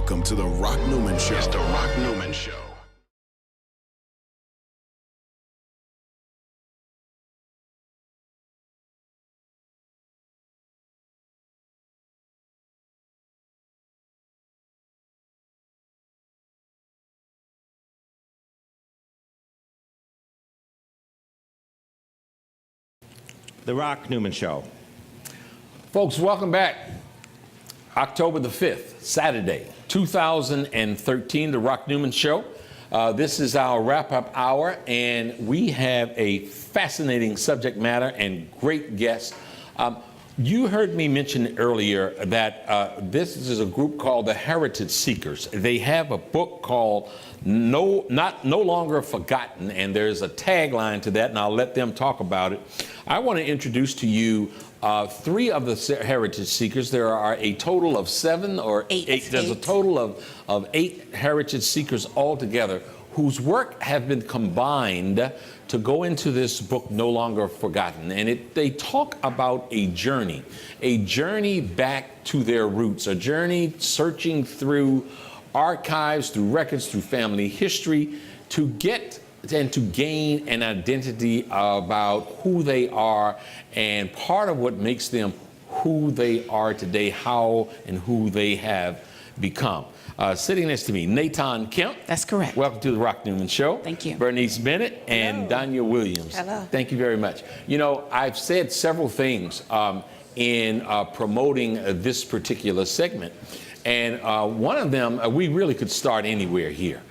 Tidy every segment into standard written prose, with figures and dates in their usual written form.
Welcome to the Rock Newman Show. It's the Rock Newman Show. The Rock Newman Show. Folks, welcome back. October the 5th, Saturday, 2013, The Rock Newman Show. This is our wrap-up hour, and we have a fascinating subject matter and great guests. You heard me mention earlier that this is a group called the Heritage Seekers. They have a book called No Longer Forgotten, and there's a tagline to that, and I'll let them talk about it. I want to introduce to you three of the Heritage Seekers. There are a total of seven or eight. There's a total of 8 Heritage Seekers altogether whose work have been combined to go into this book, No Longer Forgotten. And they talk about a journey back to their roots, a journey searching through archives, through records, through family history, to get and to gain an identity about who they are and part of what makes them who they are today, how and who they have become. Sitting next to me, Nathan Kemp. That's correct. Welcome to the Rock Newman Show. Thank you. Bernice Bennett and Danya Williams. Hello. Thank you very much. You know, I've said several things in promoting this particular segment. And one of them, we really could start anywhere here.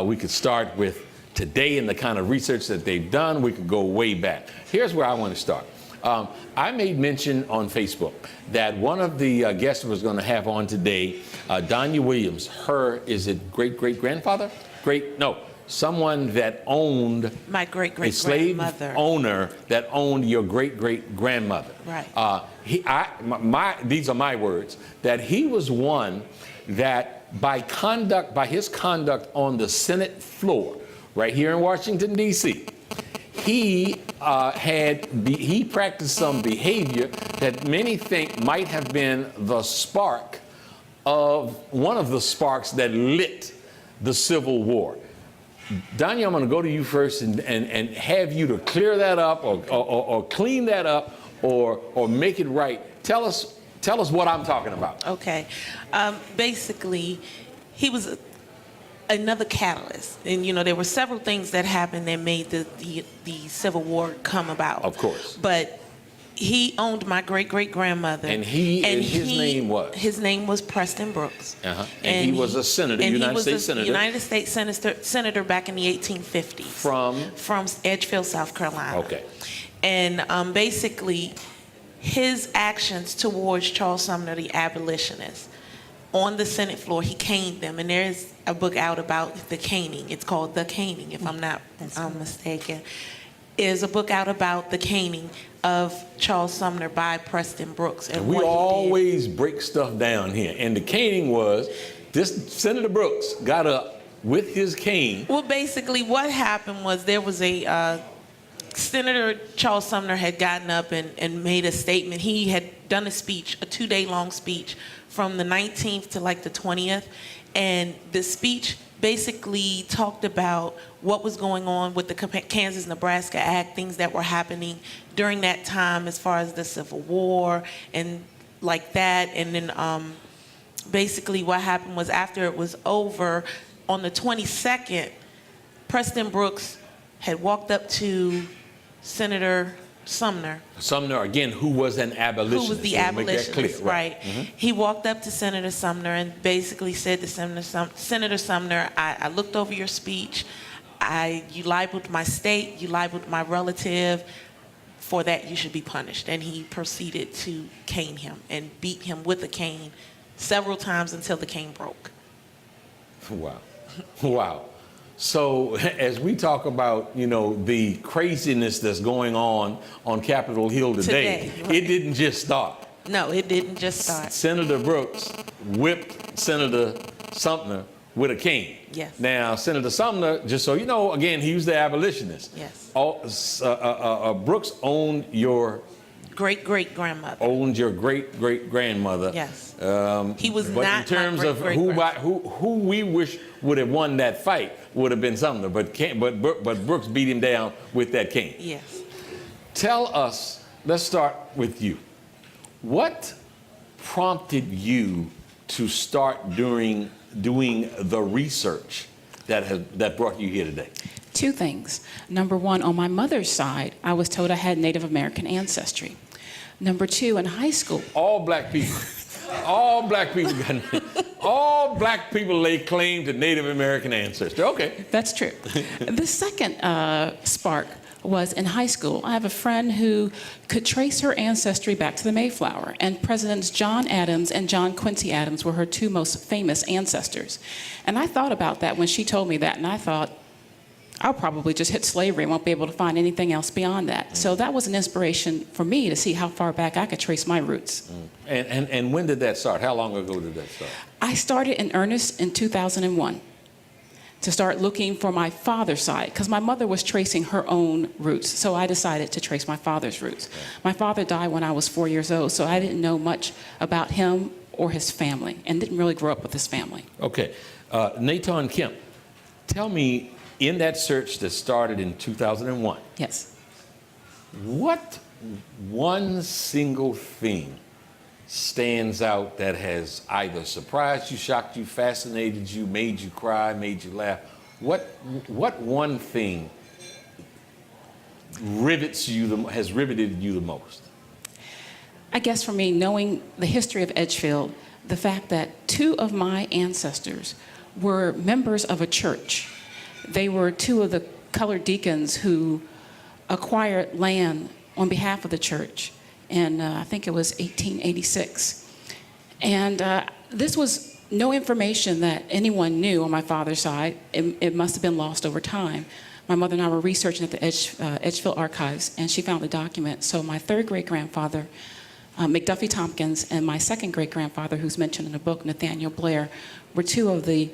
We could start with today and the kind of research that they've done. We could go way back. Here's where I want to start. I made mention on Facebook that one of the guests was going to have on today, Danya Williams. Is it great-great-grandfather? Someone that owned my great-great-grandmother. A slave owner that owned your great-great-grandmother. Right. These are my words, that he was one that by his conduct on the Senate floor, right here in Washington, D.C., he practiced some behavior that many think might have been one of the sparks that lit the Civil War. Danya, I'm going to go to you first and have you to clear that up or clean that up or make it right. Tell us what I'm talking about. Okay. Basically, he was another catalyst. And, you know, there were several things that happened that made the Civil War come about. Of course. But he owned my great-great-grandmother. And his name was? His name was Preston Brooks. Uh-huh. And he was a senator, United States Senator. United States Senator back in the 1850s. From Edgefield, South Carolina. Okay. And basically, his actions towards Charles Sumner, the abolitionist, on the Senate floor, he caned them. And there's a book out about the caning. It's called The Caning, if I'm not mistaken. There's a book out about the caning of Charles Sumner by Preston Brooks. And we always break stuff down here. And the caning was, this Senator Brooks got up with his cane. Well, basically what happened was there was Senator Charles Sumner had gotten up and made a statement. He had done a speech, a 2-day-long speech from the 19th to like the 20th. And the speech basically talked about what was going on with the Kansas-Nebraska Act, things that were happening during that time as far as the Civil War and like that. And then basically what happened was after it was over, on the 22nd, Preston Brooks had walked up to Senator Sumner. Sumner, again, who was an abolitionist. Who was the abolitionist, right. Mm-hmm. He walked up to Senator Sumner and basically said to Senator Sumner, I looked over your speech. You libeled my state, you libeled my relative. For that, you should be punished. And he proceeded to cane him and beat him with a cane several times until the cane broke. Wow. Wow. So as we talk about, you know, the craziness that's going on Capitol Hill today, right. It didn't just start. No, it didn't just start. Senator Brooks whipped Senator Sumner with a cane. Yes. Now, Senator Sumner, just so you know, again, he was the abolitionist. Yes. Brooks owned your great-great-grandmother. Owned your great-great-grandmother. Yes. He was But not in terms my of who we wish would have won that fight would have been Sumner, but Brooks beat him down with that cane. Yes. Tell us, let's start with you. What prompted you to start doing the research that brought you here today? Two things. Number one, on my mother's side, I was told I had Native American ancestry. Number two, in high school. All black people lay claim to Native American ancestry. Okay. That's true. The second spark was in high school. I have a friend who could trace her ancestry back to the Mayflower, and Presidents John Adams and John Quincy Adams were her two most famous ancestors. And I thought about that when she told me that, and I thought, I'll probably just hit slavery and won't be able to find anything else beyond that. So that was an inspiration for me to see how far back I could trace my roots. And when did that start? How long ago did that start? I started in earnest in 2001 to start looking for my father's side, because my mother was tracing her own roots. So I decided to trace my father's roots. My father died when I was 4 years old, so I didn't know much about him or his family, and didn't really grow up with his family. Okay. Nathan Kemp, tell me, in that search that started in 2001, Yes. what one single thing stands out that has either surprised you, shocked you, fascinated you, made you cry, made you laugh? What one thing has riveted you the most? I guess for me, knowing the history of Edgefield, the fact that two of my ancestors were members of a church. They were two of the colored deacons who acquired land on behalf of the church in, I think it was 1886. And this was no information that anyone knew on my father's side. It must have been lost over time. My mother and I were researching at the Edgefield Archives, and she found the document. So my third great-grandfather, McDuffie Tompkins, and my second great-grandfather, who's mentioned in the book, Nathaniel Blair, were two of the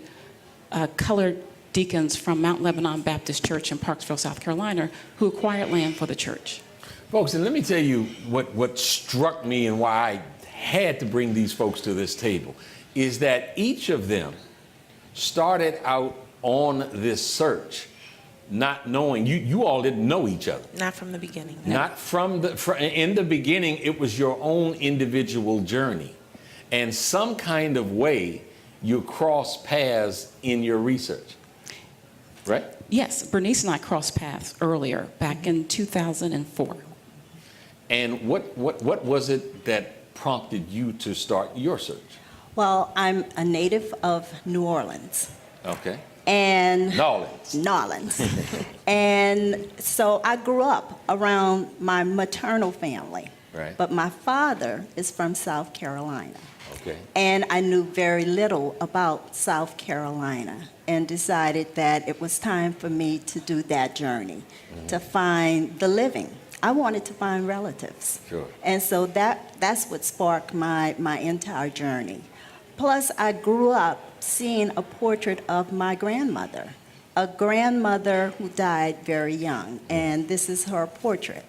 colored deacons from Mount Lebanon Baptist Church in Parksville, South Carolina, who acquired land for the church. Folks, and let me tell you what struck me and why I had to bring these folks to this table, is that each of them started out on this search not knowing, you all didn't know each other. Not from the beginning. Not in the beginning, it was your own individual journey. And some kind of way you cross paths in your research. Right? Yes, Bernice and I crossed paths earlier, back in 2004. And what was it that prompted you to start your search? Well, I'm a native of New Orleans. Okay. And Nolans. And so I grew up around my maternal family. Right. But my father is from South Carolina. Okay. And I knew very little about South Carolina, and decided that it was time for me to do that journey, to find the living. I wanted to find relatives. Sure. And so that's what sparked my entire journey. Plus, I grew up seeing a portrait of my grandmother, a grandmother who died very young, and this is her portrait.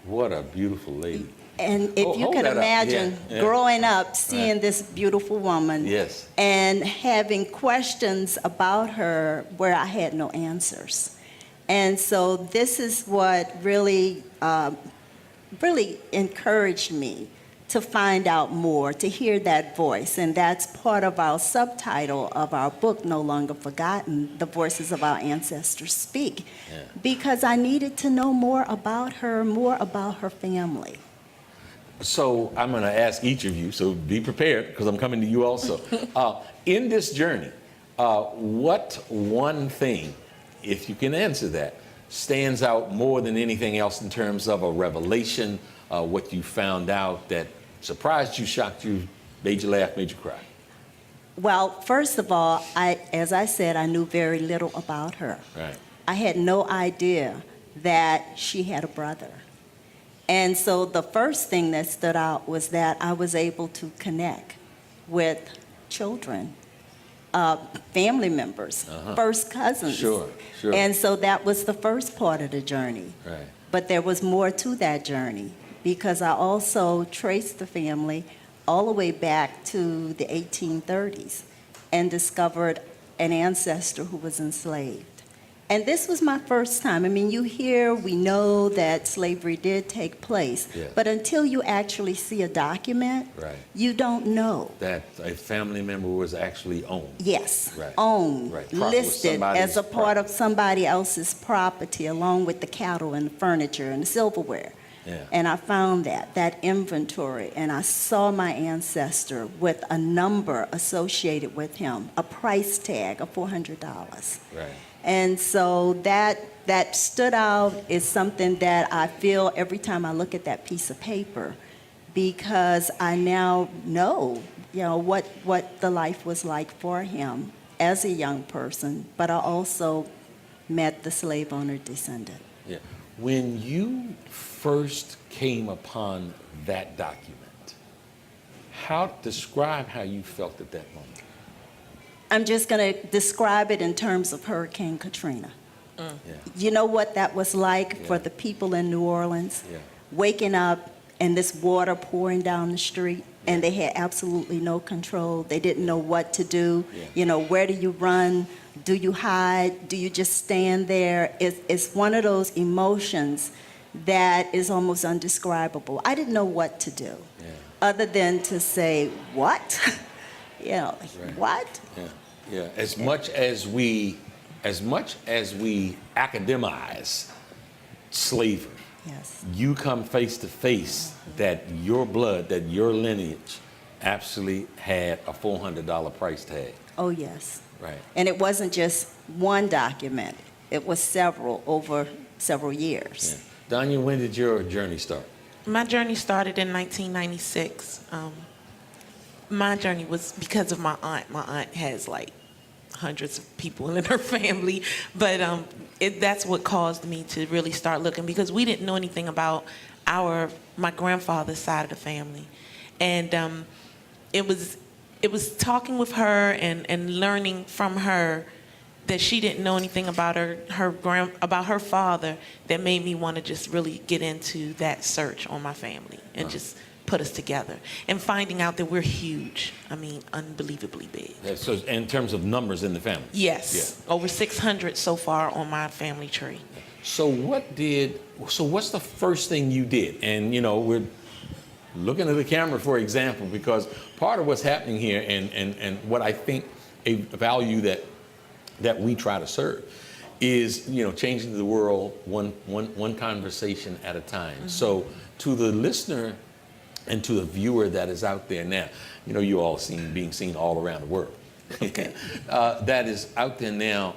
What a beautiful lady. And if you can imagine growing up, seeing this beautiful woman, Yes. and having questions about her where I had no answers. And so this is what really, really encouraged me to find out more, to hear that voice. And that's part of our subtitle of our book, No Longer Forgotten, The Voices of Our Ancestors Speak. Yeah. Because I needed to know more about her family. So I'm going to ask each of you, so be prepared because I'm coming to you also. In this journey, what one thing, if you can answer that, stands out more than anything else in terms of a revelation, what you found out that surprised you, shocked you, made you laugh, made you cry? Well, first of all, as I said, I knew very little about her. Right. I had no idea that she had a brother. And so the first thing that stood out was that I was able to connect with children, family members, first cousins. Sure. And so that was the first part of the journey. Right. But there was more to that journey. because I also traced the family all the way back to the 1830s and discovered an ancestor who was enslaved. And this was my first time. I mean, we know that slavery did take place, Yeah. but until you actually see a document, Right. you don't know. That a family member was actually owned. Yes, Right. owned, Right. Was listed somebody's as a part of somebody else's property, along with the cattle and the furniture and the silverware. Yeah. And I found that inventory, and I saw my ancestor with a number associated with him, a price tag of $400. Right. And so that stood out, is something that I feel every time I look at that piece of paper, because I now know, what the life was like for him as a young person, but I also met the slave owner descendant. Yeah. When you first came upon that document, describe how you felt at that moment. I'm just going to describe it in terms of Hurricane Katrina. Yeah. You know what that was like Yeah. for the people in New Orleans? Yeah. Waking up and this water pouring down the street, and they had absolutely no control. They didn't know what to do. Yeah. Where do you run? Do you hide? Do you just stand there? It's one of those emotions that is almost undescribable. I didn't know what to do, other than to say, what? Right. What? Yeah. Yeah. As much as we academize slavery, Yes. you come face to face that your blood, that your lineage actually had a $400 price tag. Oh, yes. Right. And it wasn't just one document. It was several, over several years. Yeah. Danya, when did your journey start? My journey started in 1996. My journey was because of my aunt. My aunt has like hundreds of people in her family, but that's what caused me to really start looking, because we didn't know anything about my grandfather's side of the family, and it was talking with her and learning from her that she didn't know anything about about her father that made me want to just really get into that search on my family and just put us together, and finding out that we're huge. I mean, unbelievably big. Yeah, so in terms of numbers in the family? Yes, over 600 so far on my family tree. So what's the first thing you did? And we're looking at the camera, for example, because part of what's happening here and what I think a value that we try to serve is, changing the world one conversation at a time. Mm-hmm. So to the listener and to the viewer that is out there now, you all being seen all around the world. Okay. That is out there now.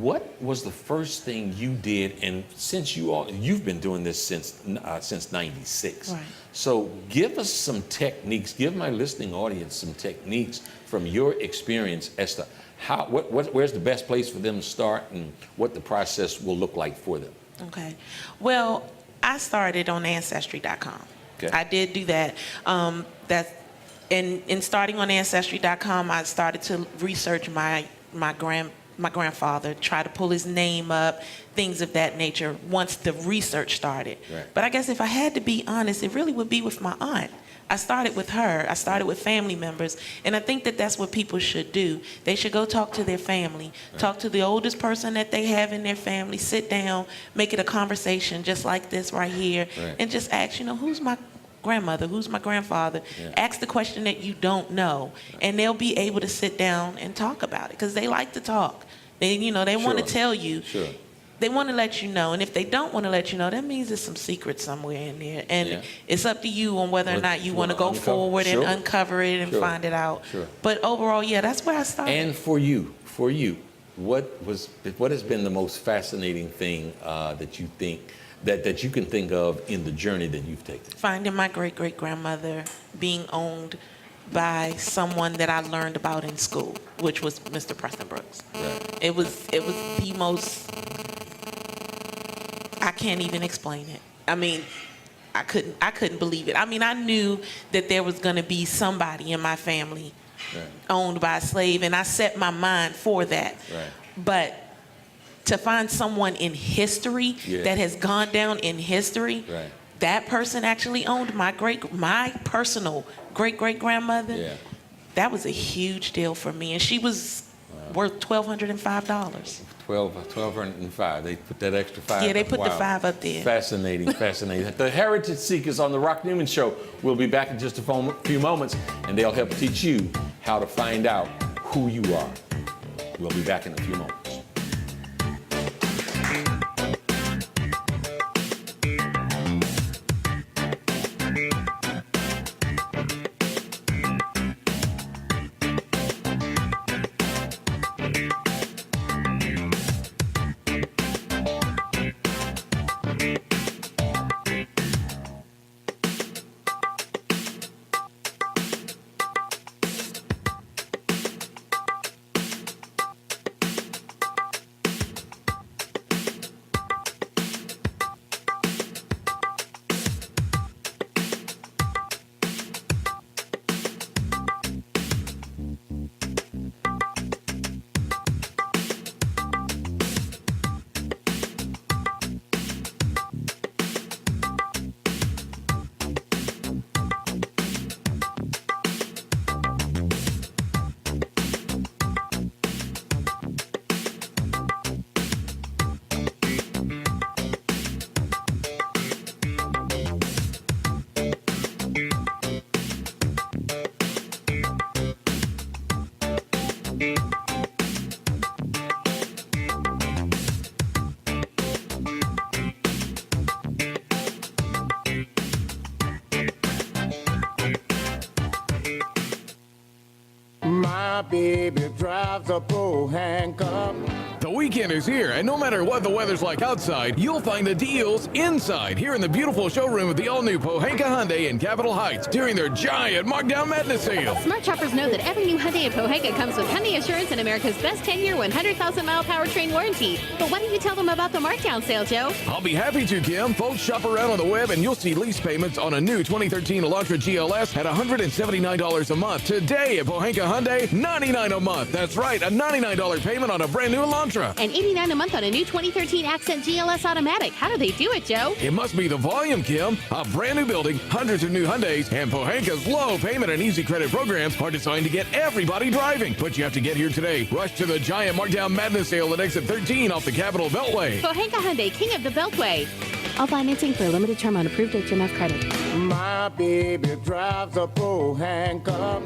What was the first thing you did? And since you've been doing this since '96, Right. So give us some techniques. Give my listening audience some techniques from your experience as to where's the best place for them to start and what the process will look like for them. Okay. Well, I started on Ancestry.com. Okay. I did do that. In starting on Ancestry.com, I started to research my grandfather, try to pull his name up, things of that nature, once the research started. Right. But I guess if I had to be honest, it really would be with my aunt. I started with her. I started with family members. And I think that that's what people should do. They should go talk to their family, talk to the oldest person that they have in their family, sit down, make it a conversation just like this right here, Right. and just ask, who's my grandmother, who's my grandfather? Yeah. Ask the question that you don't know, and they'll be able to sit down and talk about it, because they like to talk. They want to Sure. tell you. Sure. They want to let you know, and if they don't want to let you know, that means there's some secret somewhere in there, and Yeah. it's up to you on whether or not you want to go Uncover. forward Sure. and uncover it and Sure. find it out. Sure. But overall, yeah, that's where I started. And for you, what has been the most fascinating thing that you think that you can think of in the journey that you've taken? Finding my great-great-grandmother being owned by someone that I learned about in school, which was Mr. Preston Brooks. Right. It was the most, I can't even explain it. I mean, I couldn't believe it. I mean, I knew that there was going to be somebody in my family Right. owned by a slave, and I set my mind for that. Right. But to find someone in history Yeah. that has gone down in history, Right. that person actually owned my personal great-great-grandmother. Yeah. That was a huge deal for me, and she was worth $1,205. 1,205. They put that extra 5. Yeah, they put the Wow. 5 up there. Fascinating, fascinating. The Heritage Seekers on the Rock Newman Show. We'll be back in just a few moments, and they'll help teach you how to find out who you are. We'll be back in a few moments. My baby drives a bull handcuff. The weekend is here, and no matter what the weather's like outside, you'll find the deals inside here in the beautiful showroom of the all-new Pohanka Hyundai in Capitol Heights during their giant Markdown Madness sale. Smart shoppers know that every new Hyundai in Pohanka comes with Hyundai Assurance and America's best 10-year, 100,000-mile powertrain warranty. But why don't you tell them about the Markdown sale, Joe? I'll be happy to, Kim. Folks, shop around on the web, and you'll see lease payments on a new 2013 Elantra GLS at $179 a month. Today at Pohanka Hyundai, $99 a month. That's right, a $99 payment on a brand new Elantra. And $89 a month on a new 2013 Accent GLS Automatic. How do they do it, Joe? It must be the volume, Kim. A brand new building, hundreds of new Hyundais, and Pohanka's low payment and easy credit programs are designed to get everybody driving. But you have to get here today. Rush to the giant Markdown Madness sale at exit 13 off the Capitol Beltway. Pohanka Hyundai, king of the Beltway. All financing for a limited term on approved HMF credit. My baby drives a bull handcuff.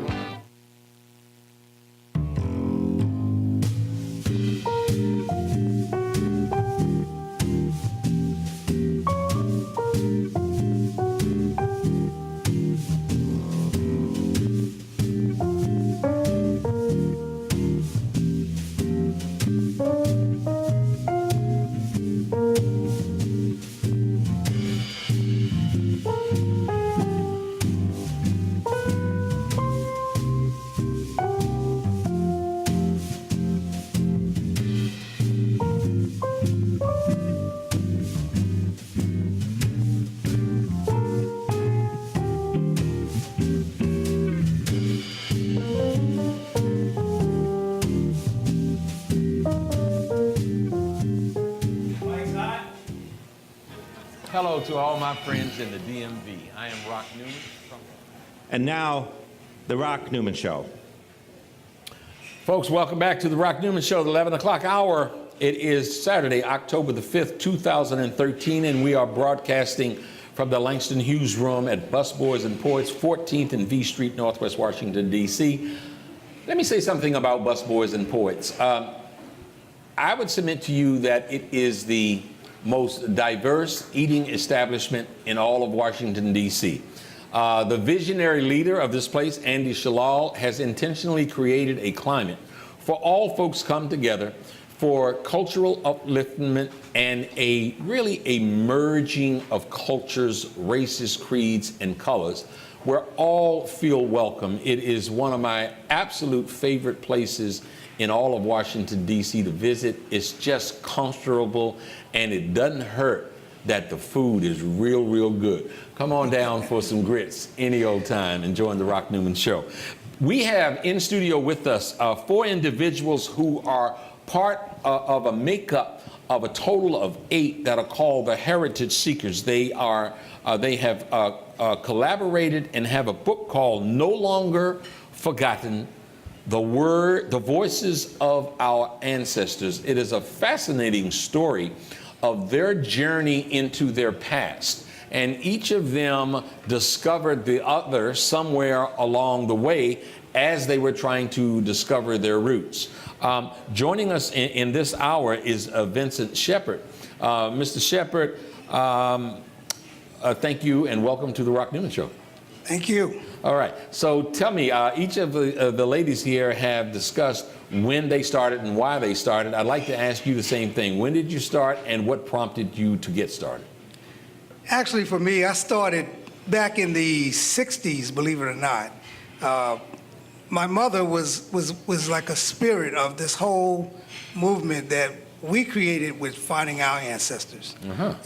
Hello to all my friends in the DMV. I am Rock Newman. And now, The Rock Newman Show. Folks, welcome back to the Rock Newman Show, the 11 o'clock hour. It is Saturday, October the 5th, 2013, and we are broadcasting from the Langston Hughes Room at Busboys and Poets, 14th and V Street, Northwest Washington, D.C. Let me say something about Busboys and Poets. I would submit to you that it is the most diverse eating establishment in all of Washington, D.C. The visionary leader of this place, Andy Shalal, has intentionally created a climate for all folks come together for cultural upliftment and really a merging of cultures, races, creeds, and colors, where all feel welcome. It is one of my absolute favorite places in all of Washington, D.C. to visit. It's just comfortable, and it doesn't hurt that the food is real, real good. Come on down for some grits any old time, enjoying the Rock Newman Show. We have in studio with us 4 individuals who are part of a makeup of a total of 8 that are called the Heritage Seekers. They have collaborated and have a book called No Longer Forgotten, the Voices of Our Ancestors. It is a fascinating story of their journey into their past. And each of them discovered the other somewhere along the way as they were trying to discover their roots. Joining us in this hour is Vincent Shepard. Mr. Shepard, thank you and welcome to the Rock Newman Show. Thank you. All right. So tell me, each of the ladies here have discussed when they started and why they started. I'd like to ask you the same thing. When did you start and what prompted you to get started? Actually, for me, I started back in the 60s, believe it or not. My mother was like a spirit of this whole movement that we created with finding our ancestors.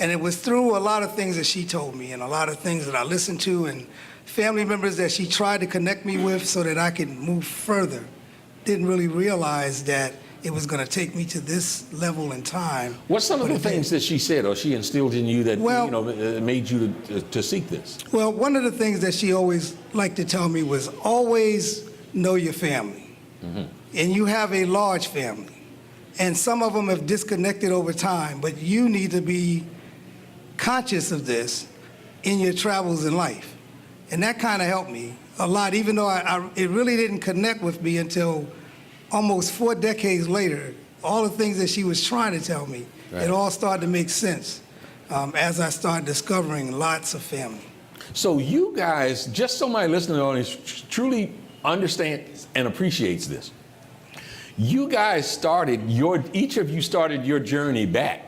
And it was through a lot of things that she told me and a lot of things that I listened to and family members that she tried to connect me with so that I could move further. Didn't really realize that it was going to take me to this level in time. What's some of the things that she said or she instilled in you that made you to seek this? Well, one of the things that she always liked to tell me was always know your family. And you have a large family. And some of them have disconnected over time, but you need to be conscious of this in your travels in life. And that kind of helped me a lot, even though it really didn't connect with me until almost 4 decades later. All the things that she was trying to tell me, it all started to make sense as I started discovering lots of family. So you guys, just so my listening audience truly understands and appreciates this, you guys each of you started your journey back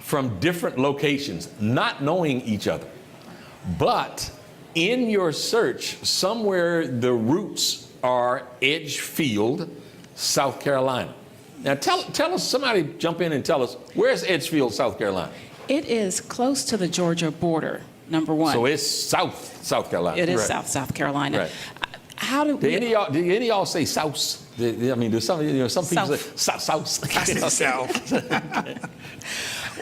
from different locations, not knowing each other. But in your search, somewhere the roots are Edgefield, South Carolina. Now tell us, somebody jump in and tell us, where's Edgefield, South Carolina? It is close to the Georgia border, number one. So it's South Carolina. It is South Carolina. Right. How do we... Did any of y'all say South? I mean, there's some people say South. I said South.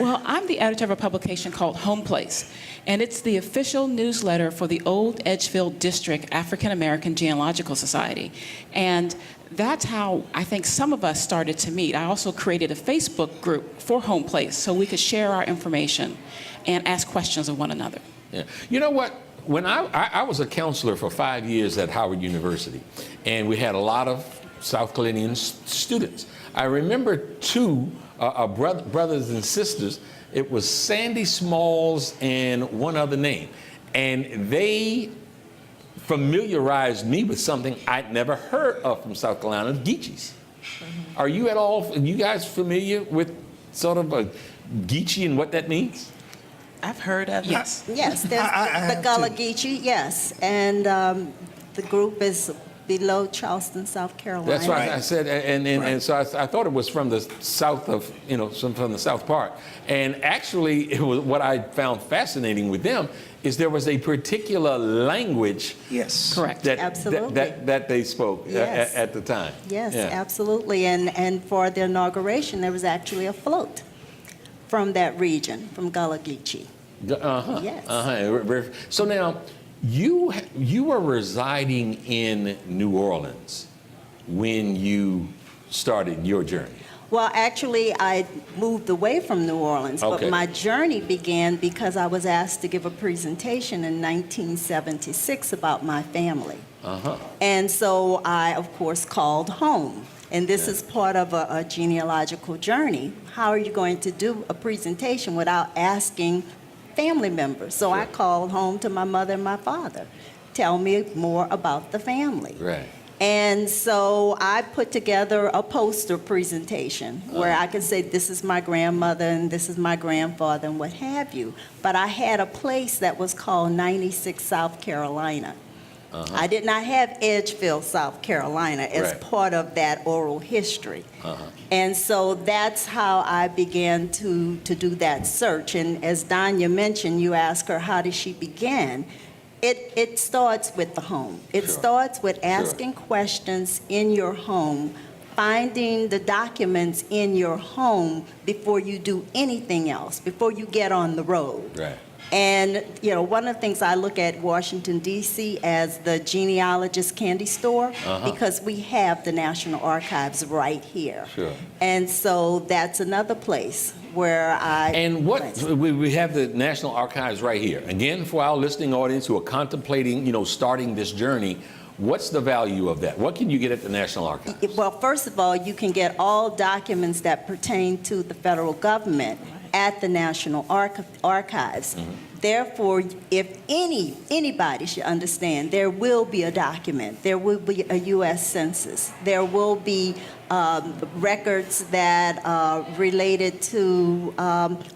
Well, I'm the editor of a publication called Home Place, and it's the official newsletter for the Old Edgefield District African American Genealogical Society. And that's how I think some of us started to meet. I also created a Facebook group for Home Place so we could share our information and ask questions of one another. Yeah. You know what? When I was a counselor for 5 years at Howard University, and we had a lot of South Carolinian students. I remember 2 brothers and sisters. It was Sandy Smalls and one other name. And they familiarized me with something I'd never heard of from South Carolina, Geechees. Are you guys familiar with sort of a Geechee and what that means? I've heard of it. Yes, there's the Gullah Geechee, yes. And the group is below Charleston, South Carolina. That's right. I said, and so I thought it was from the south of, from the south part. And actually, it was what I found fascinating with them is there was a particular language. Yes. Correct. Absolutely. That they spoke at the time. Yes, absolutely. And for the inauguration, there was actually a float from that region, from Gullah Geechee. Yes. So now, you were residing in New Orleans when you started your journey. Well, actually, I moved away from New Orleans, but my journey began because I was asked to give a presentation in 1976 about my family. And so I, of course, called home. And this is part of a genealogical journey. How are you going to do a presentation without asking family members? So I called home to my mother and my father. Tell me more about the family. Right. And so I put together a poster presentation where I could say, this is my grandmother and this is my grandfather and what have you. But I had a place that was called 96 South Carolina. I did not have Edgefield, South Carolina as part of that oral history. And so that's how I began to do that search. And as Danya mentioned, you asked her, how did she begin? It starts with the home. It starts with asking questions in your home, finding the documents in your home before you do anything else, before you get on the road. Right. And, you know, one of the things I look at Washington, D.C. as the genealogist candy store, because we have the National Archives right here. Sure. And so that's another place where I... And what, we have the National Archives right here. Again, for our listening audience who are contemplating, you know, starting this journey, what's the value of that? What can you get at the National Archives? Well, first of all, you can get all documents that pertain to the federal government at the National Archives. Therefore, if anybody should understand, there will be a document, there will be a U.S. Census, there will be records that are related to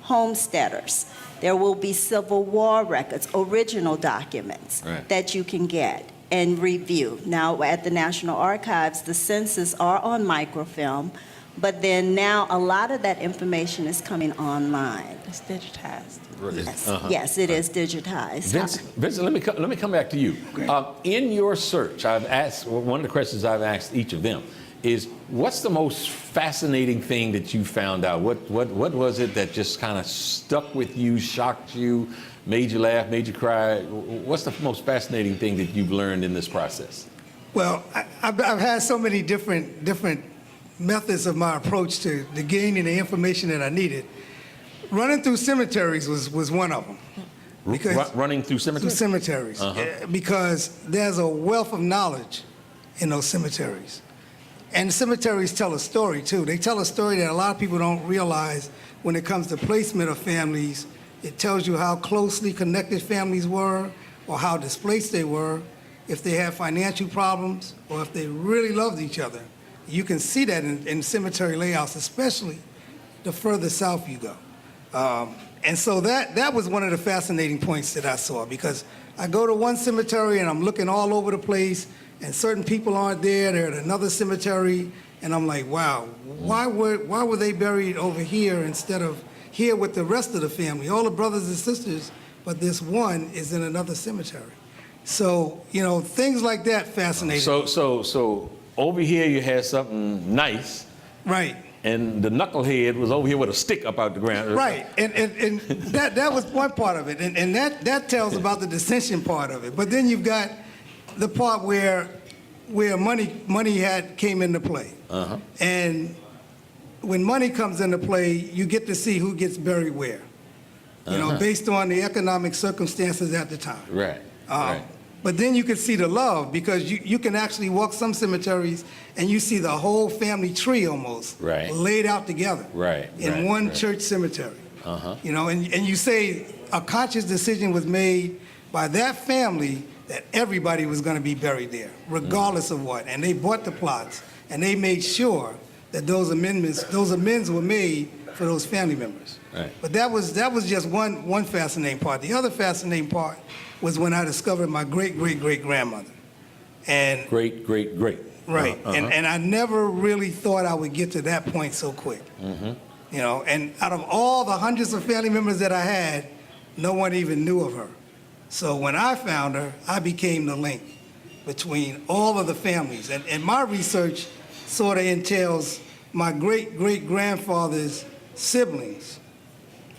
homesteaders, there will be Civil War records, original documents that you can get and review. Now, at the National Archives, the census are on microfilm, but then now a lot of that information is coming online. It's digitized. Yes, it is digitized. Vincent, let me come back to you. In your search, I've asked, one of the questions I've asked each of them is, what's the most fascinating thing that you found out? What was it that just kind of stuck with you, shocked you, made you laugh, made you cry? What's the most fascinating thing that you've learned in this process? Well, I've had so many different methods of my approach to gaining the information that I needed. Running through cemeteries was one of them. Running through cemeteries? Through cemeteries. Because there's a wealth of knowledge in those cemeteries. And cemeteries tell a story, too. They tell a story that a lot of people don't realize when it comes to placement of families. It tells you how closely connected families were, or how displaced they were, if they had financial problems, or if they really loved each other. You can see that in cemetery layouts, especially the further south you go. And so that was one of the fascinating points that I saw, because I go to one cemetery and I'm looking all over the place, and certain people aren't there. They're at another cemetery, and I'm like, wow, why were they buried over here instead of here with the rest of the family, all the brothers and sisters, but this one is in another cemetery? So, you know, things like that fascinate me. So over here you had something nice. Right. And the knucklehead was over here with a stick up out the ground. Right, and that was one part of it, and that tells about the dissension part of it. But then you've got the part where money came into play, and when money comes into play, you get to see who gets buried where, you know, based on the economic circumstances at the time. Right. Right. But then you can see the love, because you can actually walk some cemeteries and you see the whole family tree almost laid out together in one church cemetery. You know, and you say a conscious decision was made by that family that everybody was going to be buried there, regardless of what. And they bought the plots, and they made sure that those amends were made for those family members. Right. But that was just one fascinating part. The other fascinating part was when I discovered my great-great-great-grandmother. And Great. Right. And I never really thought I would get to that point so quick. You know, and out of all the hundreds of family members that I had, no one even knew of her. So when I found her, I became the link between all of the families. And my research sort of entails my great-great-grandfather's siblings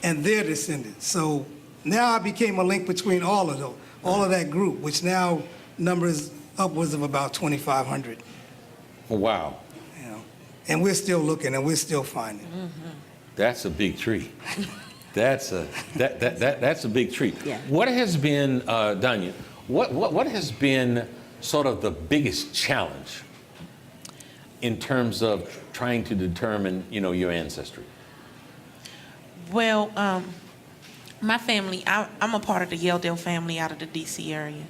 and their descendants. So now I became a link between all of them, all of that group, which now numbers upwards of about 2,500. Wow. You know, and we're still looking, and we're still finding. That's a big tree. That's a big tree. Yeah. What has been, Danya, what has been sort of the biggest challenge in terms of trying to determine, you know, your ancestry? Well, my family, I'm a part of the Yeldale family out of the D.C. area.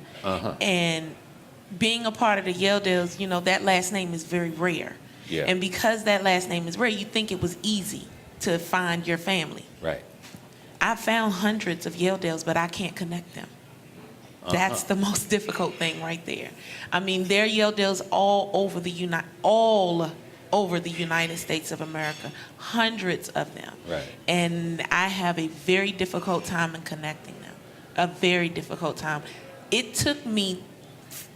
And being a part of the Yeldales, you know, that last name is very rare. Yeah. And because that last name is rare, you think it was easy to find your family. Right. I found hundreds of Yeldales, but I can't connect them. That's the most difficult thing right there. I mean, there are Yeldales all over the United States of America, hundreds of them. Right. And I have a very difficult time in connecting them, a very difficult time. It took me,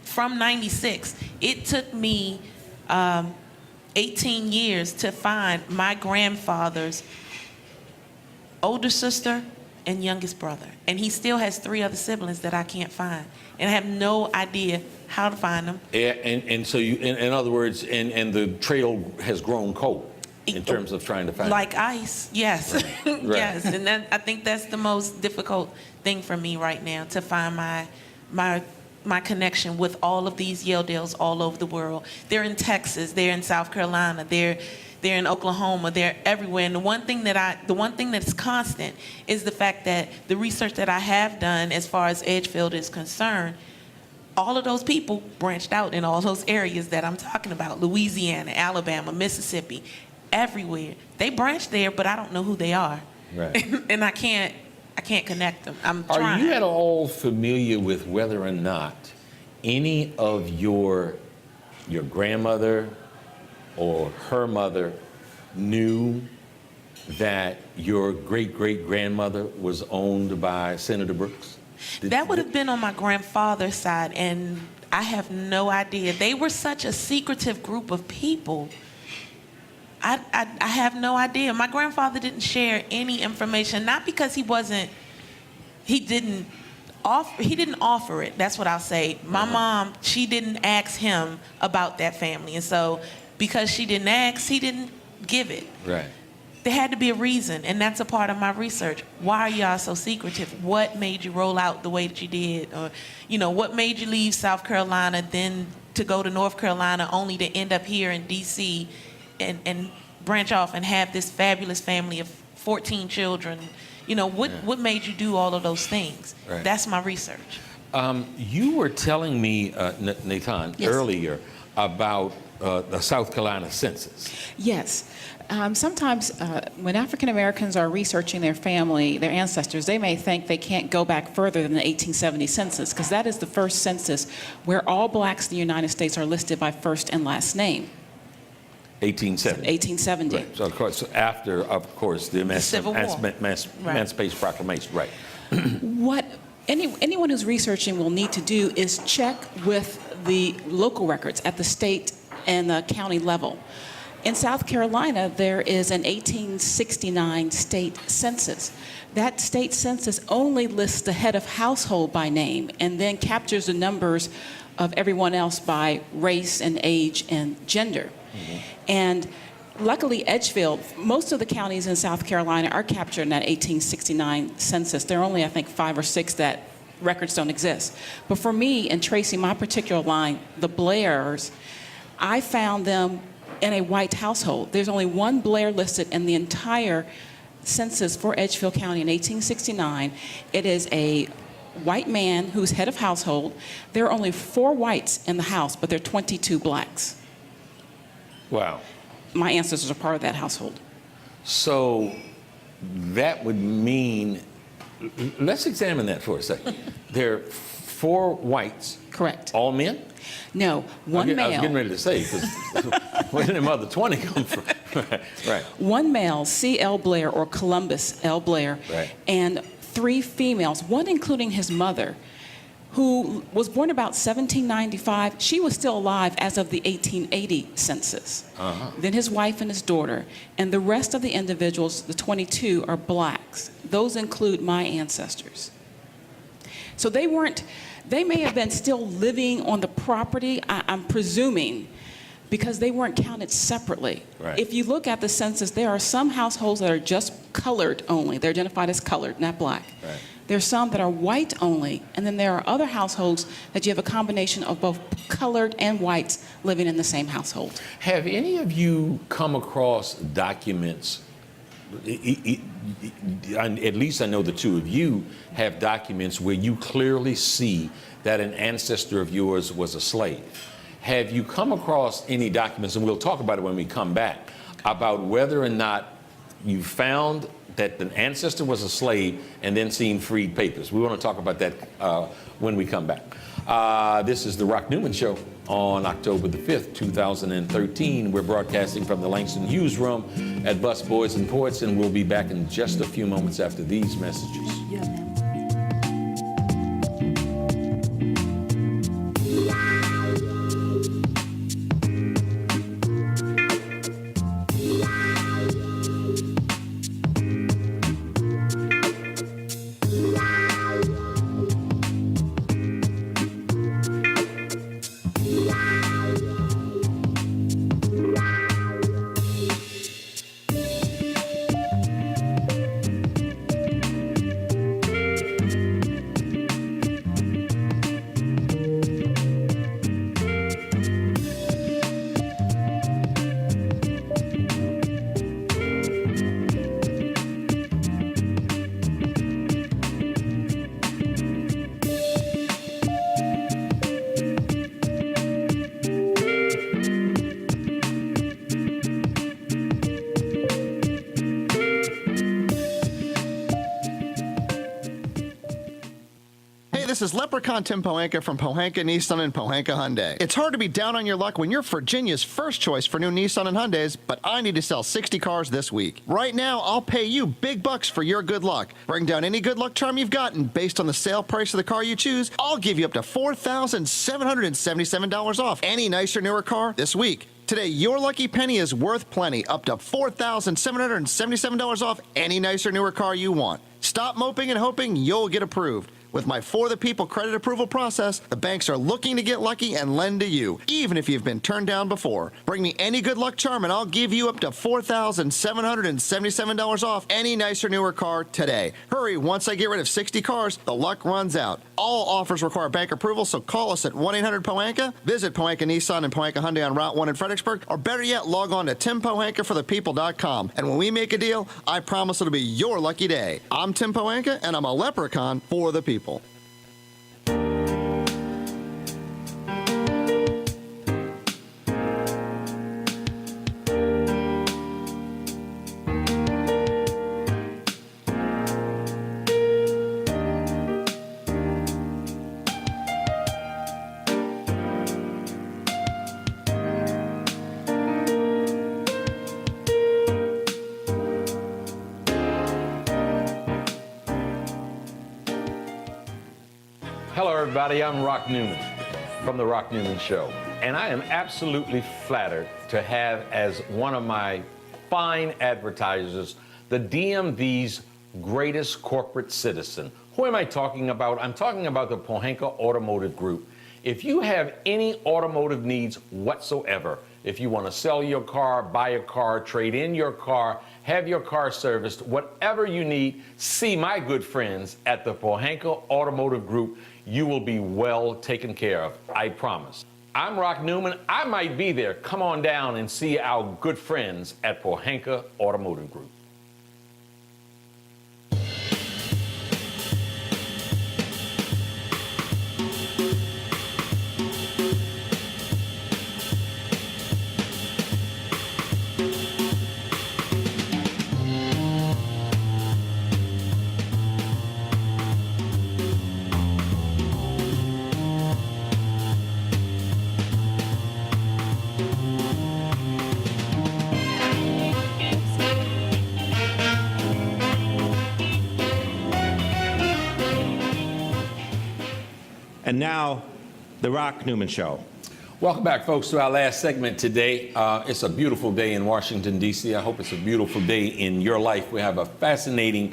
from 96, it took me 18 years to find my grandfather's older sister and youngest brother. And he still has 3 other siblings that I can't find. And I have no idea how to find them. And so you, in other words, and the trail has grown cold in terms of trying to find Like ice, yes. Right. Yes, and I think that's the most difficult thing for me right now, to find my connection with all of these Yeldales all over the world. They're in Texas, they're in South Carolina, they're in Oklahoma, they're everywhere. And the one thing that's constant is the fact that the research that I have done as far as Edgefield is concerned, all of those people branched out in all those areas that I'm talking about: Louisiana, Alabama, Mississippi, everywhere. They branched there, but I don't know who they are. Right. And I can't connect them. I'm Are trying. you at all familiar with whether or not any of your grandmother or her mother knew that your great-great-grandmother was owned by Senator Brooks? That would have been on my grandfather's side, and I have no idea. They were such a secretive group of people. I have no idea. My grandfather didn't share any information, not because he didn't offer it. That's what I'll say. My mom, she didn't ask him about that family, and so because she didn't ask, he didn't give it. Right. There had to be a reason, and that's a part of my research. Why are y'all so secretive? What made you roll out the way that you did? Or, what made you leave South Carolina then to go to North Carolina only to end up here in D.C. and branch off and have this fabulous family of 14 children? What made you do all of those things? Right. That's my research. You were telling me, Nathan, Yes. earlier about the South Carolina census. Yes. Sometimes when African Americans are researching their family, their ancestors, they may think they can't go back further than the 1870 census, because that is the first census where all blacks in the United States are listed by first and last name. 1870. 1870. Right. So, after, of course, the Civil War. Emancipation Proclamation. Right. What anyone who's researching will need to do is check with the local records at the state and the county level. In South Carolina, there is an 1869 state census. That state census only lists the head of household by name and then captures the numbers of everyone else by race and age and gender. Mm-hmm. And luckily, Edgefield, most of the counties in South Carolina are captured in that 1869 census. There are only, I think, 5 or 6 that records don't exist. But for me, in tracing my particular line, the Blairs, I found them in a white household. There's only one Blair listed in the entire census for Edgefield County in 1869. It is a white man who's head of household. There are only 4 whites in the house, but there are 22 blacks. Wow. My ancestors are part of that household. So that would mean, let's examine that for a second. There are 4 whites. Correct. All men? No, one male. I was getting ready to say, because where did them other 20 come from? Right. One male, C.L. Blair, or Columbus L. Blair, right, and 3 females, one including his mother, who was born about 1795. She was still alive as of the 1880 census. Uh-huh. Then his wife and his daughter. And the rest of the individuals, the 22, are blacks. Those include my ancestors. So they may have been still living on the property, I'm presuming, because they weren't counted separately. Right. If you look at the census, there are some households that are just colored only. They're identified as colored, not black. Right. There's some that are white only, and then there are other households that you have a combination of both colored and whites living in the same household. Have any of you come across documents, at least I know the 2 of you have documents where you clearly see that an ancestor of yours was a slave? Have you come across any documents, and we'll talk about it when we come back, about whether or not you found that an ancestor was a slave and then seen freed papers? We want to talk about that when we come back. This is the Rock Newman Show on October the 5th, 2013. We're broadcasting from the Langston Hughes Room at Busboys and Poets, and we'll be back in just a few moments after these messages. Yeah, ma'am. This is Leprechaun Tim Pohanka from Pohanka Nissan and Pohanka Hyundai. It's hard to be down on your luck when you're Virginia's first choice for new Nissan and Hyundais, but I need to sell 60 cars this week. Right now, I'll pay you big bucks for your good luck. Bring down any good luck charm you've gotten based on the sale price of the car you choose. I'll give you up to $4,777 off any nicer, newer car this week. Today, your lucky penny is worth plenty, up to $4,777 off any nicer, newer car you want. Stop moping and hoping you'll get approved. With my For the People credit approval process, the banks are looking to get lucky and lend to you, even if you've been turned down before. Bring me any good luck charm and I'll give you up to $4,777 off any nicer, newer car today. Hurry, once I get rid of 60 cars, the luck runs out. All offers require bank approval, so call us at 1-800-POHANKA, visit Pohanka Nissan and Pohanka Hyundai on Route 1 in Fredericksburg, or better yet, log on to timpohankaforthepeople.com. And when we make a deal, I promise it'll be your lucky day. I'm Tim Pohanka, and I'm a leprechaun for the people. Hello, everybody. I'm Rock Newman from The Rock Newman Show. And I am absolutely flattered to have as one of my fine advertisers the DMV's greatest corporate citizen. Who am I talking about? I'm talking about the Pohanka Automotive Group. If you have any automotive needs whatsoever, if you want to sell your car, buy a car, trade in your car, have your car serviced, whatever you need, see my good friends at the Pohanka Automotive Group. You will be well taken care of, I promise. I'm Rock Newman. I might be there. Come on down and see our good friends at Pohanka Automotive Group. And now, The Rock Newman Show. Welcome back, folks, to our last segment today. It's a beautiful day in Washington, D.C. I hope it's a beautiful day in your life. We have a fascinating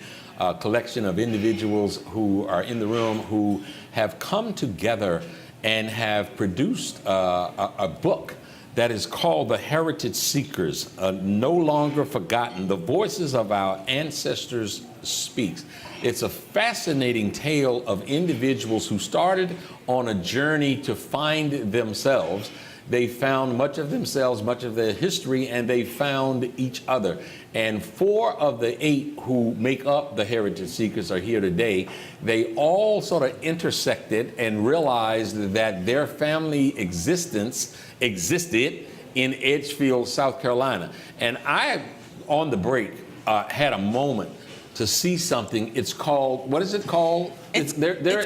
collection of individuals who are in the room who have come together and have produced a book that is called The Heritage Seekers, No Longer Forgotten. The Voices of Our Ancestors Speaks. It's a fascinating tale of individuals who started on a journey to find themselves. They found much of themselves, much of their history, and they found each other. And 4 of the 8 who make up the Heritage Seekers are here today. They all sort of intersected and realized that their family existence existed in Edgefield, South Carolina. And I, on the break, had a moment to see something. It's called, what is it called? It's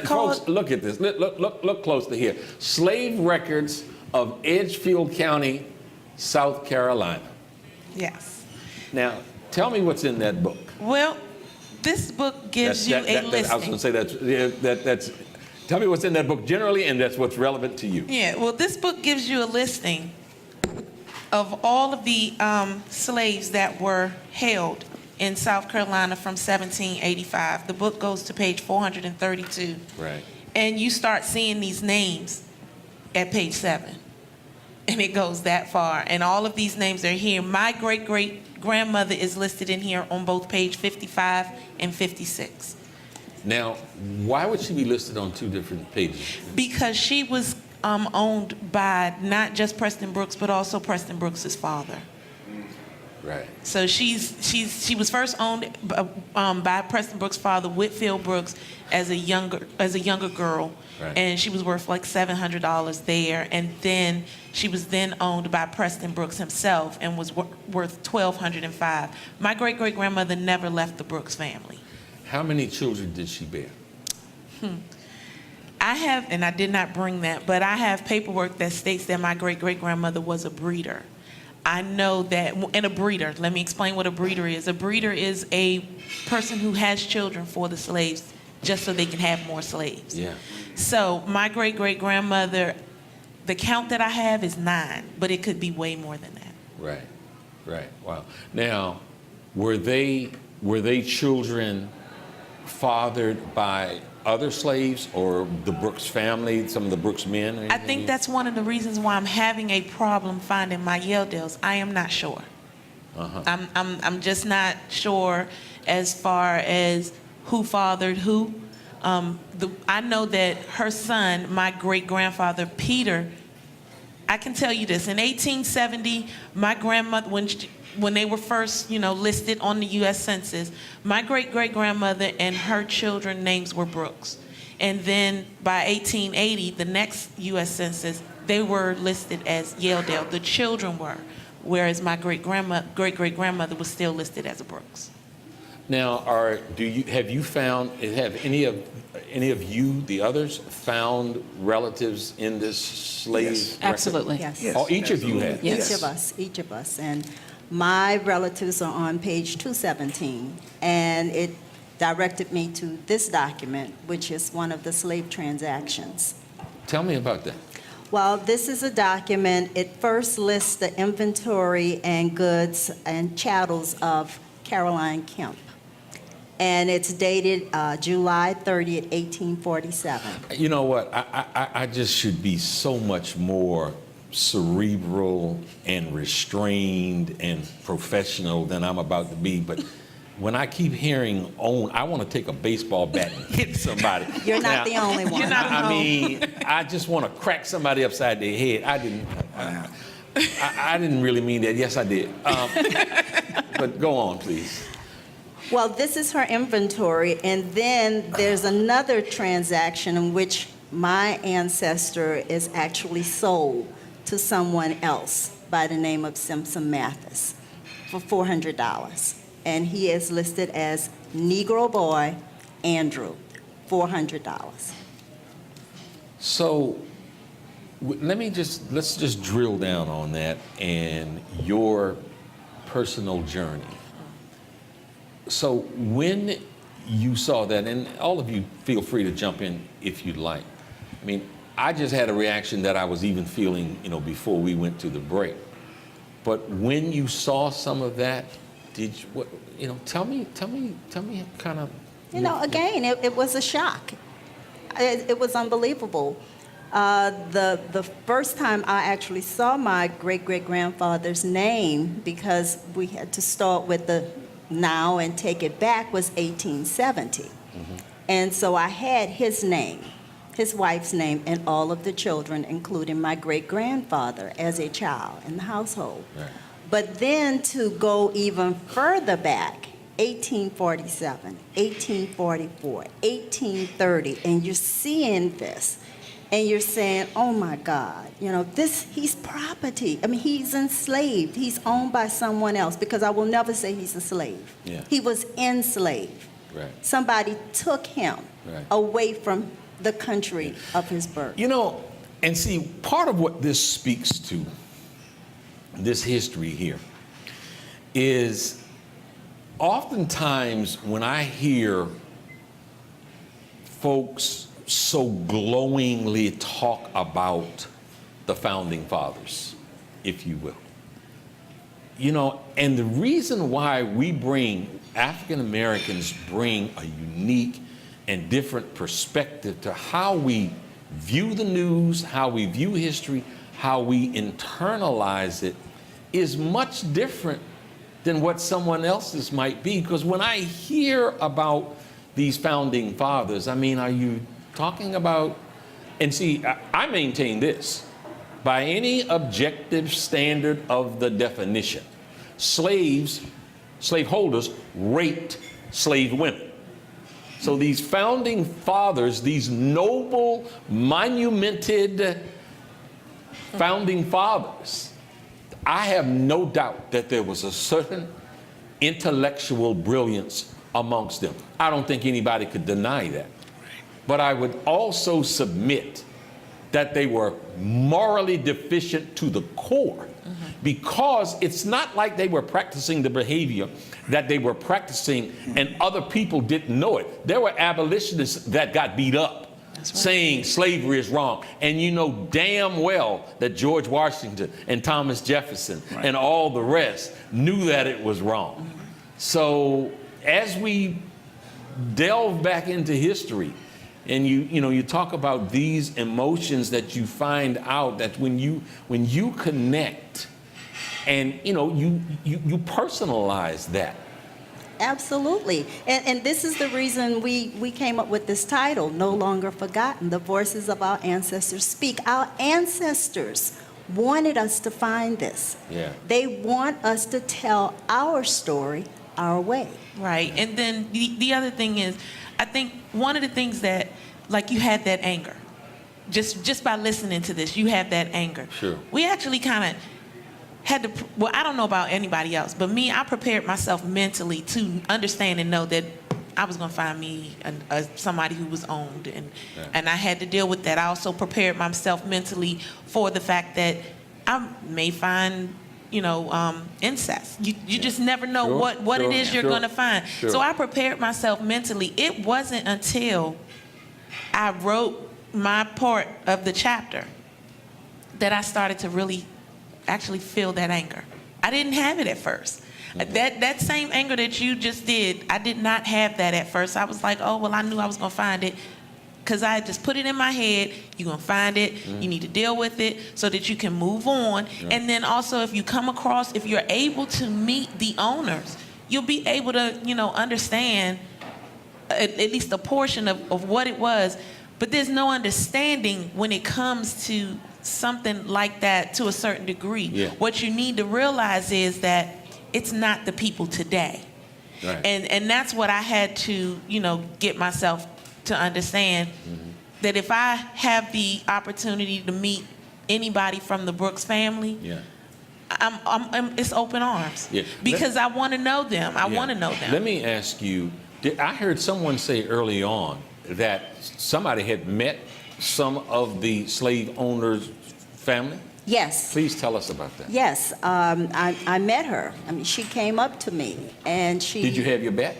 called, folks, look at this. Look closely here. Slave Records of Edgefield County, South Carolina. Yes. Now, tell me what's in that book. Well, this book gives you a listing. I was going to say that's. Tell me what's in that book generally, and that's what's relevant to you. Yeah. Well, this book gives you a listing of all of the slaves that were held in South Carolina from 1785. The book goes to page 432. Right. And you start seeing these names at page 7. And it goes that far. And all of these names are here. My great-great-grandmother is listed in here on both page 55 and 56. Now, why would she be listed on 2 different pages? Because she was owned by not just Preston Brooks, but also Preston Brooks's father. Right. So she was first owned by Preston Brooks' father, Whitfield Brooks, as a younger girl, right. And she was worth like $700 there, and then she was then owned by Preston Brooks himself and was worth $1,205. My great-great-grandmother never left the Brooks family. How many children did she bear? I have, and I did not bring that, but I have paperwork that states that my great-great-grandmother was a breeder. I know that, and a breeder, let me explain what a breeder is. A breeder is a person who has children for the slaves just so they can have more slaves. Yeah. So my great-great-grandmother, the count that I have is 9, but it could be way more than that. Right, right, wow. Now, were they children fathered by other slaves or the Brooks family, some of the Brooks men? Or I think that's one of the reasons why I'm having a problem finding my Yeldales. I am not sure. Uh-huh. I'm just not sure as far as who fathered who. I know that her son, my great-grandfather Peter, I can tell you this, in 1870, my grandmother, when they were first, listed on the U.S. Census, my great-great-grandmother and her children names were Brooks. And then by 1880, the next U.S. Census, they were listed as Yeldale. The children were, whereas my great-great-grandmother was still listed as a Brooks. Now, have any of you, the others, found relatives in this slave Yes. record? Absolutely. Yes. Yes, Oh, each of you have? Yes. Each of us. And my relatives are on page 217, and it directed me to this document, which is one of the slave transactions. Tell me about that. Well, this is a document. It first lists the inventory and goods and chattels of Caroline Kemp. And it's dated July 30th, 1847. You know what? I just should be so much more cerebral and restrained and professional than I'm about to be. But when I keep hearing own, I want to take a baseball bat and hit somebody. You're not the only one. You're not I mean, I just want to crack somebody upside their head. I didn't really mean that. Yes, I did. But go on, please. Well, this is her inventory, and then there's another transaction in which my ancestor is actually sold to someone else by the name of Simpson Mathis for $400. And he is listed as Negro Boy Andrew, $400. So let's just drill down on that and your personal journey. So when you saw that, and all of you feel free to jump in if you'd like. I mean, I just had a reaction that I was even feeling, before we went to the break. But when you saw some of that, tell me kind of. Again, it was a shock. It was unbelievable. The first time I actually saw my great-great-grandfather's name, because we had to start with the now and take it back, was 1870. Mm-hmm. And so I had his name, his wife's name, and all of the children, including my great-grandfather, as a child in the household. Right. But then to go even further back, 1847, 1844, 1830, and you're seeing this, and you're saying, oh my God, he's property. I mean, he's enslaved. He's owned by someone else, because I will never say he's a slave. Yeah. He was enslaved. Right. Somebody took him away from the country of his birth. And see, part of what this speaks to, this history here, is oftentimes when I hear folks so glowingly talk about the founding fathers, if you will. And the reason why African Americans bring a unique and different perspective to how we view the news, how we view history, how we internalize it, is much different than what someone else's might be. Because when I hear about these founding fathers, I mean, are you talking about, and see, I maintain this, by any objective standard of the definition, slaveholders raped slave women. So these founding fathers, these noble, monumented founding fathers, I have no doubt that there was a certain intellectual brilliance amongst them. I don't think anybody could deny that. but I would also submit that they were morally deficient to the core, because it's not like they were practicing the behavior that they were practicing and other people didn't know it. There were abolitionists that got beat up saying slavery is wrong. And you know damn well that George Washington and Thomas Jefferson and all the rest knew that it was wrong. So as we delve back into history, and you talk about these emotions that you find out that when you connect and you personalize that. Absolutely. And this is the reason we came up with this title, No Longer Forgotten, The Voices of Our Ancestors Speak. Our ancestors wanted us to find this. Yeah. They want us to tell our story our way. Right. And then the other thing is, I think one of the things that, like, you had that anger. Just by listening to this, you have that anger. Sure. We actually kind of had to, well, I don't know about anybody else, but me, I prepared myself mentally to understand and know that I was going to find me somebody who was owned, and I had to deal with that. I also prepared myself mentally for the fact that I may find, incest. You just never know what it is you're going to find. Sure. So I prepared myself mentally. It wasn't until I wrote my part of the chapter that I started to really actually feel that anger. I didn't have it at first. That same anger that you just did, I did not have that at first. I was like, oh, well, I knew I was going to find it because I just put it in my head. You're going to find it. You need to deal with it so that you can move on. And then also, if you come across, if you're able to meet the owners, you'll be able to, understand at least a portion of what it was. But there's no understanding when it comes to something like that to a certain degree. Yeah. What you need to realize is that it's not the people today. Right. And that's what I had to, get myself to understand, that if I have the opportunity to meet anybody from the Brooks family, it's open arms. Yeah. Because I want to know them. I want to know them. Let me ask you, I heard someone say early on that somebody had met some of the slave owners' family? Yes. Please tell us about that. Yes. I met her. I mean, she came up to me, and she... Did you have your bet?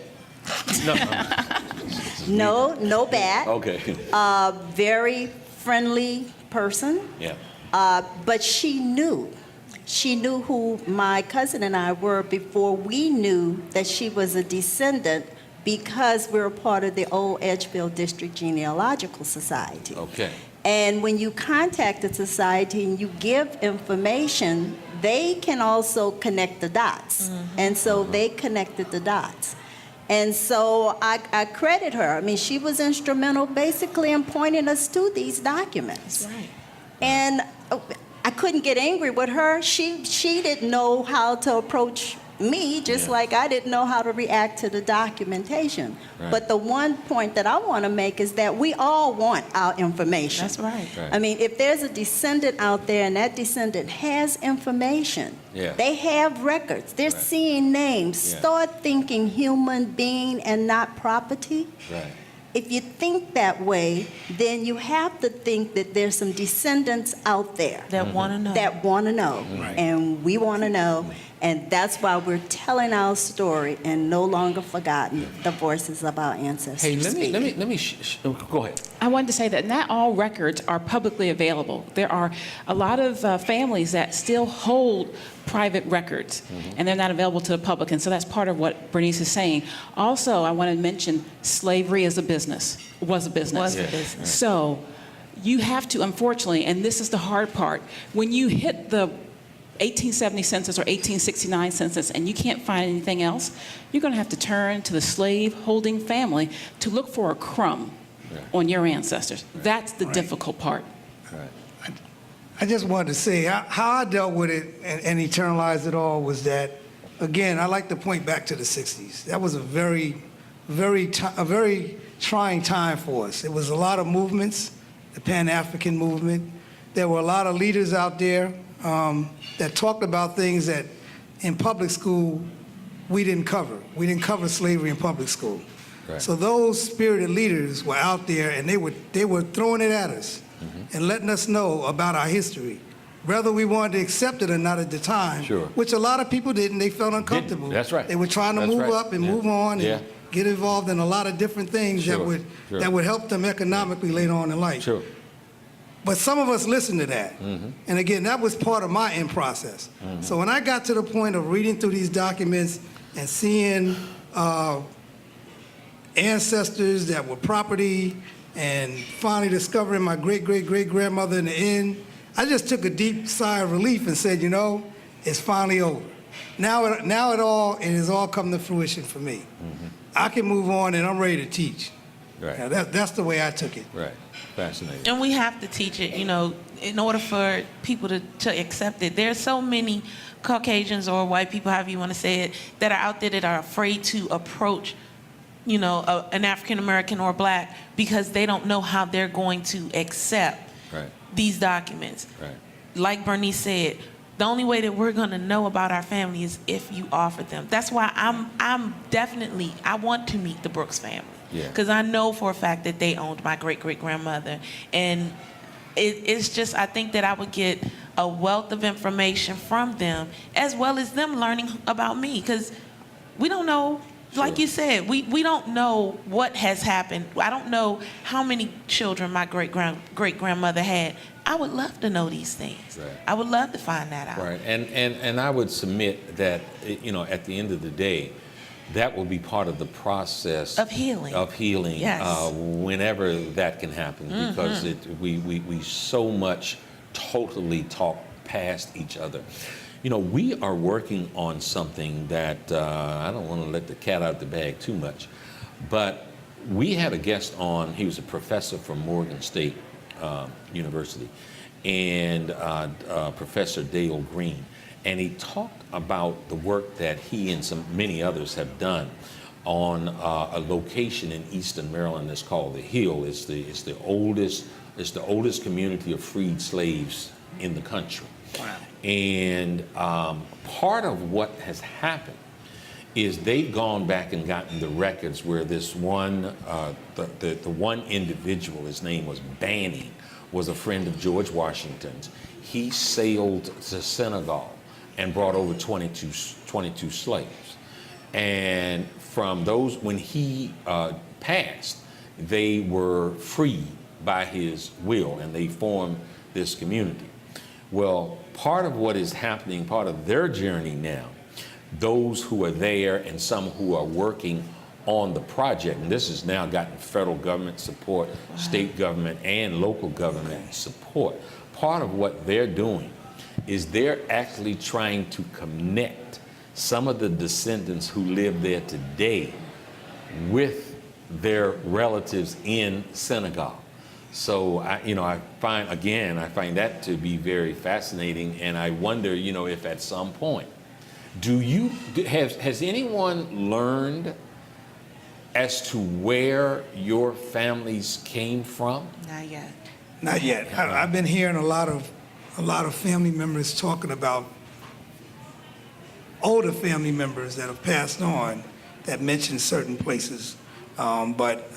No. No bat. Okay. Very friendly person. Yeah. But she knew who my cousin and I were before we knew that she was a descendant, because we're a part of the old Edgefield District Genealogical Society. Okay. And when you contact the society and you give information, they can also connect the dots. And so they connected the dots. And so I credit her. I mean, she was instrumental basically in pointing us to these documents. That's right. And I couldn't get angry with her. She didn't know how to approach me, just like I didn't know how to react to the documentation. Right. But the one point that I want to make is that we all want our information. That's right. I mean, if there's a descendant out there and that descendant has information, they have records, they're seeing names, start thinking human being and not property. Right. If you think that way, then you have to think that there's some descendants out there That want to know. that want to know, and we want to know, and that's why we're telling our story and no longer forgotten the voices of our ancestors. Hey, speak. let me go ahead. I wanted to say that not all records are publicly available. There are a lot of families that still hold private records, and they're not available to the public, and so that's part of what Bernice is saying. Also, I want to mention slavery is a business, was a business. Was a business. So you have to, unfortunately, and this is the hard part, when you hit the 1870 census or 1869 census and you can't find anything else, you're going to have to turn to the slave-holding family to look for a crumb on your ancestors. That's the difficult part. I just wanted to say how I dealt with it and internalized it all was that, again, I like to point back to the 60s. That was a very trying time for us. It was a lot of movements, the Pan-African movement. There were a lot of leaders out there that talked about things that in public school we didn't cover. We didn't cover slavery in public school. Right. So those spirited leaders were out there, and they were throwing it at us and letting us know about our history, whether we wanted to accept it or not at the time. Sure. Which a lot of people didn't. They felt uncomfortable. That's right. They were trying to That's move right. up and Yeah. move on Yeah. and get involved in a lot of different things Sure. that would help them economically later on in life. Sure. But some of us listened to that. And again, that was part of my end process. So when I got to the point of reading through these documents and seeing ancestors that were property and finally discovering my great-great-great-grandmother in the end, I just took a deep sigh of relief and said, you know, it's finally over. Now it has all come to fruition for me. I can move on and I'm ready to teach. Right. Now, that's the way I took it. Right. Fascinating. And we have to teach it, you know, in order for people to accept it. There's so many Caucasians or white people, however you want to say it, that are out there that are afraid to approach, you know, an African American or black because they don't know how they're going to accept Right. these documents. Right. Like Bernice said, the only way that we're going to know about our family is if you offer them. That's why I want to meet the Brooks family. Yeah. Because I know for a fact that they owned my great-great-grandmother. And it's just, I think that I would get a wealth of information from them, as well as them learning about me. Because we don't know, like you said, we don't know what has happened. I don't know how many children my great-grandmother had. I would love to know these things. Right. I would love to find that out. Right, and I would submit that, you know, at the end of the day, that will be part of the process Of healing. Yes. Whenever that can happen, because we so much totally talk past each other. You know, we are working on something that I don't want to let the cat out of the bag too much, but we had a guest on. He was a professor from Morgan State University, and Professor Dale Green, and he talked about the work that he and many others have done on a location in Eastern Maryland that's called the Hill. It's the oldest community of freed slaves in the country. Wow. And part of what has happened is they've gone back and gotten the records where this one, the one individual, his name was Banning, was a friend of George Washington's. He sailed to Senegal and brought over 22 slaves. And from those, when he passed, they were freed by his will, and they formed this community. Well, part of what is happening, part of their journey now, those who are there and some who are working on the project, and this has now gotten federal government support, state government, and local government support. Part of what they're doing is they're actually trying to connect some of the descendants who live there today with their relatives in Senegal. So I find that to be very fascinating, and I wonder, if at some point, has anyone learned as to where your families came from? Not yet. Not yet. I've been hearing a lot of family members talking about older family members that have passed on that mention certain places, but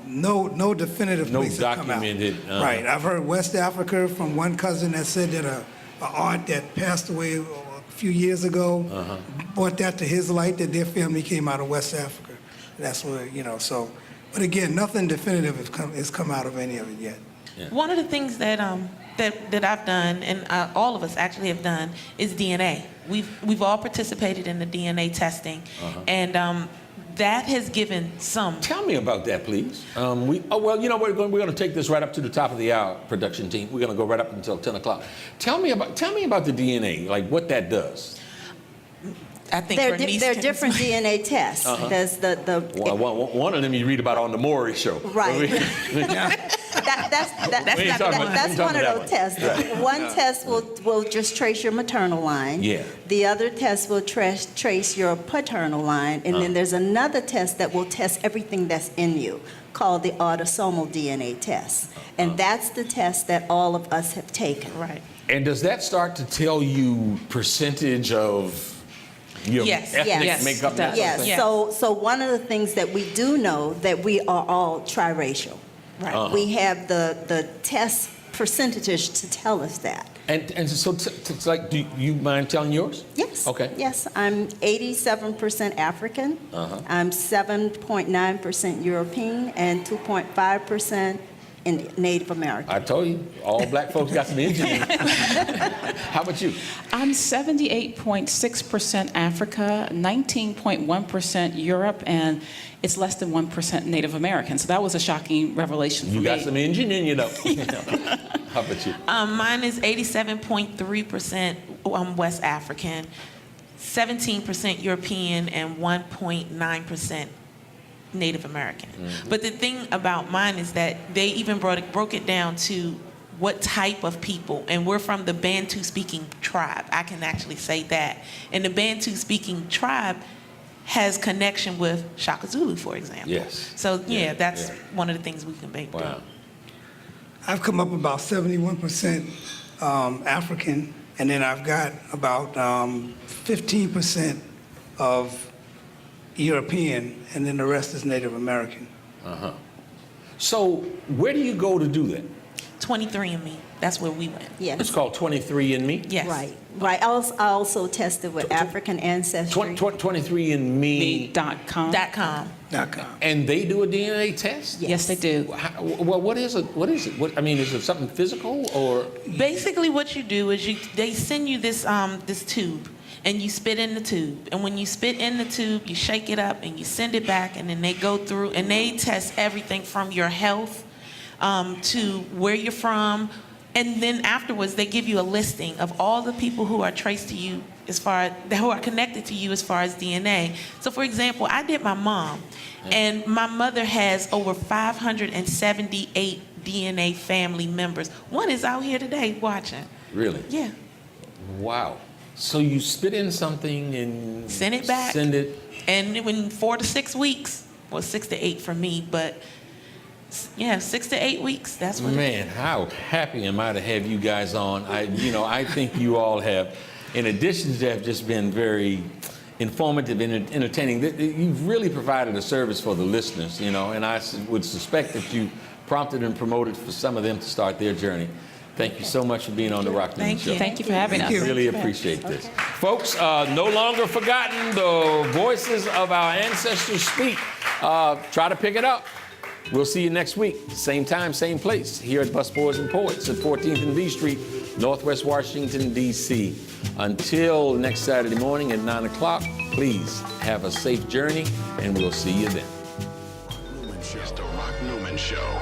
no definitive places have come out. Documented. Right. I've heard West Africa from one cousin that said that a aunt that passed away a few years ago brought that to his light, that their family came out of West Africa. That's where, so, but again, nothing definitive has come out of any of it yet. Yeah. One of the things that I've done, and all of us actually have done, is DNA. We've all participated in the DNA testing, and that has given some. Tell me about that, please. We're going to take this right up to the top of the hour, production team. We're going to go right up until 10 o'clock. Tell me about the DNA, like what that does. I think there are different DNA tests. There's one of them you read about on the Maury Show. Right. That's one of those tests. Right. One test will just trace your maternal line. Yeah. The other test will trace your paternal line, and then there's another test that will test everything that's in you, called the autosomal DNA test. And that's the test that all of us have taken. Right. And does that start to tell you percentage of Your Yes. ethnic Yes. makeup. and that sort of Yes. thing? Yes. So one of the things that we do know that we are all triracial. Right. Uh-huh. We have the test percentages to tell us that. And so, it's like, do you mind telling yours? Yes. Okay. Yes, I'm 87% African. Uh-huh. I'm 7.9% European and 2.5% Native American. I told you, all black folks got some engineering. How about you? I'm 78.6% Africa, 19.1% Europe, and it's less than 1% Native American. So that was a shocking revelation for You me. got some engineering, you know. How about you? Mine is 87.3% West African, 17% European, and 1.9% Native American. But the thing about mine is that they even broke it down to what type of people, and we're from the Bantu speaking tribe. I can actually say that. And the Bantu speaking tribe has connection with Shaka Zulu, for example. Yes. So yeah, that's yeah. one of the things we can make do. Wow. I've come up about 71% African, and then I've got about 15% of European, and then the rest is Native American. Uh-huh. So where do you go to do that? 23andMe, that's where we went. Yes. It's called 23andMe? Yes. Right. I also tested with African ancestry. 23andMe. Me.com. .com. And they do a DNA test? Yes, they do. Well, what is it? I mean, is it something physical or? Basically, what you do is they send you this this tube, and you spit in the tube. And when you spit in the tube, you shake it up and you send it back, and then they go through and they test everything from your health to where you're from. And then afterwards, they give you a listing of all the people who are traced to you who are connected to you as far as DNA. So for example, I did my mom, and my mother has over 578 DNA family members. One is out here today watching. Really? Yeah. Wow. So you spit in something and Send it back. Send it. And in 4 to 6 weeks, well, 6 to 8 for me, but yeah, 6 to 8 weeks, that's what Man, how happy am I to have you guys on. I think you all have, in addition to have just been very informative and entertaining, you've really provided a service for the listeners, and I would suspect that you prompted and promoted for some of them to start their journey. Thank you so much for being on the Rock Newman Show. Thank you for having us. Really appreciate this. Folks, no longer forgotten, the voices of our ancestors speak. Try to pick it up. We'll see you next week, same time, same place, here at Busboys and Poets at 14th and B Street, Northwest Washington, D.C. Until next Saturday morning at 9 o'clock, please have a safe journey, and we'll see you then. It's the Rock Newman Show.